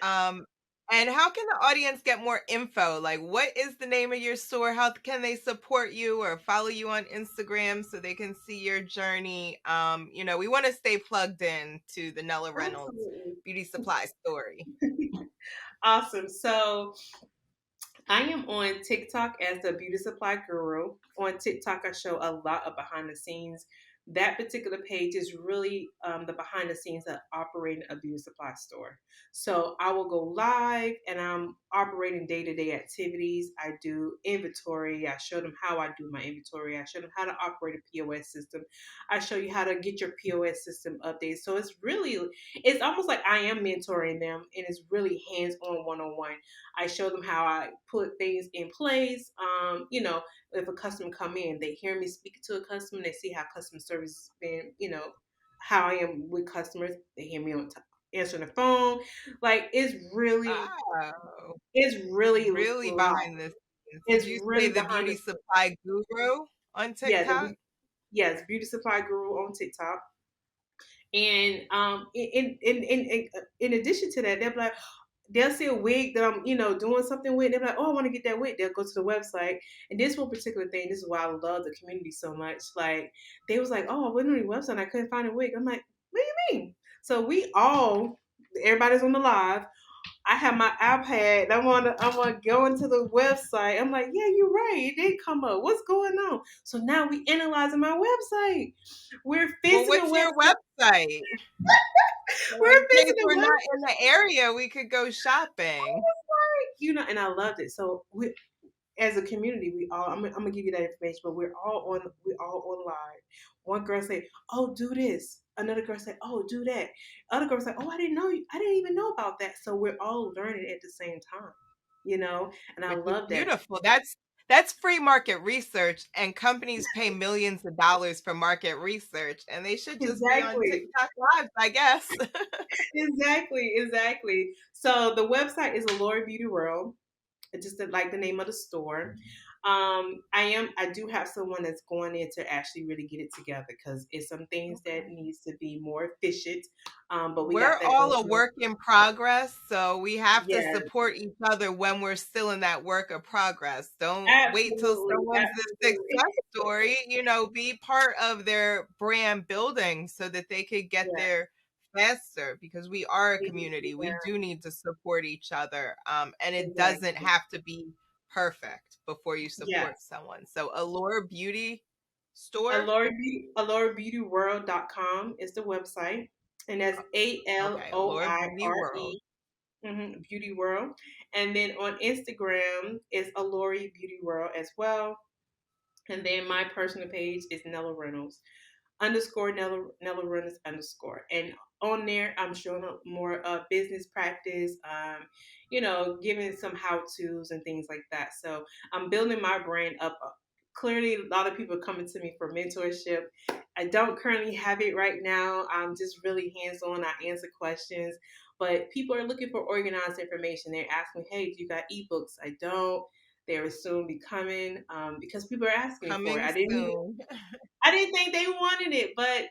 Speaker 1: Um, and how can the audience get more info? Like, what is the name of your store? How can they support you or follow you on Instagram so they can see your journey? We want to stay plugged in to the Nella Reynolds
Speaker 2: Absolutely.
Speaker 1: beauty supply story.
Speaker 2: Awesome. So I am on TikTok as the beauty supply guru. On TikTok, I show a lot of behind the scenes. That particular page is really the behind the scenes of operating a beauty supply store. So I will go live and I'm operating day to day activities. I do inventory. I show them how I do my inventory. I show them how to operate a POS system. I show you how to get your POS system updated. So it's almost like I am mentoring them and it's really hands on one on one. I show them how I put things in place. If a customer come in, they hear me speaking to a customer, they see how customer service has been, how I am with customers. They hear me answering the phone. Like
Speaker 1: Oh,
Speaker 2: it's really
Speaker 1: really
Speaker 2: live.
Speaker 1: behind the scenes. Did
Speaker 2: It's
Speaker 1: you say
Speaker 2: really
Speaker 1: the
Speaker 2: behind
Speaker 1: beauty
Speaker 2: the
Speaker 1: supply guru on
Speaker 2: yeah,
Speaker 1: TikTok?
Speaker 2: yes, beauty supply guru on TikTok. And in addition to that, they'll see a wig that I'm, doing something with. They're like, oh, I want to get that wig. They'll go to the website. And this one particular thing, this is why I love the community so much. Like, they was like, oh, I went on the website and I couldn't find a wig. I'm like, what do you mean? So everybody's on the live. I have my iPad. I want to go into the website. I'm like, yeah, you're right. It did come up. What's going on? So now we analyzing my website. We're
Speaker 1: Well,
Speaker 2: fixing the
Speaker 1: what's your
Speaker 2: website.
Speaker 1: website?
Speaker 2: We're
Speaker 1: In case
Speaker 2: fixing the
Speaker 1: we're not
Speaker 2: website.
Speaker 1: in the area, we could go shopping.
Speaker 2: And I loved it. So as a community, I'm gonna give you that information, but we're all on live. One girl say, "Oh, do this." Another girl say, "Oh, do that." Other girl say, "Oh, I didn't know. I didn't even know about that." So we're all learning at the same time, and I
Speaker 1: Which is
Speaker 2: love that.
Speaker 1: beautiful. That's free market research, and companies pay millions of dollars for market research, and they should just be on
Speaker 2: Exactly.
Speaker 1: TikTok Live, I guess.
Speaker 2: Exactly. So the website is Aloire Beauty World. Just like the name of the store. I do have someone that's going in to actually really get it together because it's some things that
Speaker 1: Okay.
Speaker 2: needs to be more efficient. But we got
Speaker 1: We're
Speaker 2: that
Speaker 1: all
Speaker 2: going
Speaker 1: a
Speaker 2: on.
Speaker 1: work in progress, so we have to
Speaker 2: Yeah,
Speaker 1: support each other when we're still in that work of progress. Don't wait till
Speaker 2: absolutely,
Speaker 1: someone's a
Speaker 2: absolutely.
Speaker 1: success story, be part of their brand building so that they could get
Speaker 2: Yeah,
Speaker 1: their faster because we are a community. We
Speaker 2: Yeah,
Speaker 1: do need to support each other. And it doesn't
Speaker 2: exactly.
Speaker 1: have to be perfect before you support
Speaker 2: Yes.
Speaker 1: someone. So Allure Beauty Store.
Speaker 2: AloireBeautyWorld.com is the website. And that's
Speaker 1: Okay, Allure Beauty World.
Speaker 2: ALOIRE, Beauty World. And then on Instagram is Aloire Beauty World as well. And then my personal page is Nella Reynolds underscore Nella Reynolds underscore. And on there, I'm showing up more business practice, giving some how to's and things like that. So I'm building my brand up. Clearly, a lot of people are coming to me for mentorship. I don't currently have it right now. I'm just really hands on. I answer questions, but people are looking for organized information. They're asking, "Hey, do you got ebooks?" I don't. They will soon be coming because people are asking for it.
Speaker 1: Coming soon.
Speaker 2: I didn't think they wanted it, but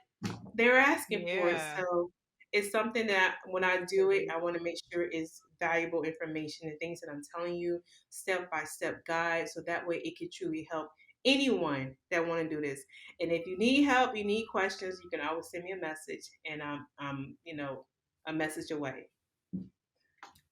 Speaker 2: they were asking for it.
Speaker 1: Yeah.
Speaker 2: So it's something that when I do it, I
Speaker 1: Absolutely.
Speaker 2: want to make sure it's valuable information and things that I'm telling you, step by step guide, so that way it can truly help anyone that want to do this. And if you need help, you need questions, you can always send me a message, and a message away.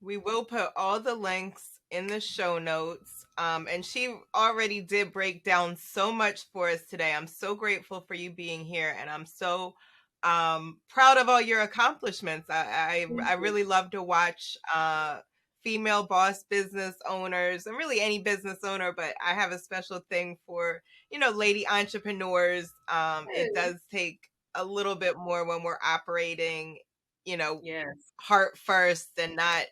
Speaker 1: We will put all the links in the show notes. And she already did break down so much for us today. I'm so grateful for you being here, and I'm so proud of all your accomplishments. I
Speaker 2: Thank you.
Speaker 1: really love to watch female boss business owners, and really any business owner, but I have a special thing for, lady entrepreneurs. It does take a little bit more when we're operating, you know,
Speaker 2: Yes,
Speaker 1: heart first and not,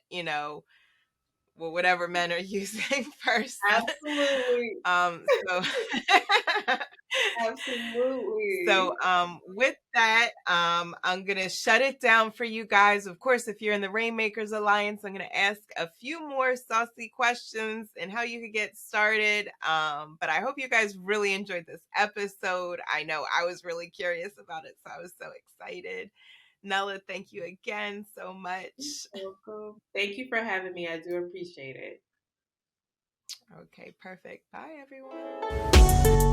Speaker 1: whatever men are using first.
Speaker 2: absolutely,
Speaker 1: So so
Speaker 2: absolutely.
Speaker 1: with that, I'm gonna shut it down for you guys. Of course, if you're in the Rainmakers Alliance, I'm gonna ask a few more saucy questions and how you could get started. But I hope you guys really enjoyed this episode. I know I was really curious about it, so I was so excited. Nella, thank you again so much.
Speaker 2: Welcome. Thank you for having me. I do appreciate it.
Speaker 1: Okay, perfect. Bye, everyone.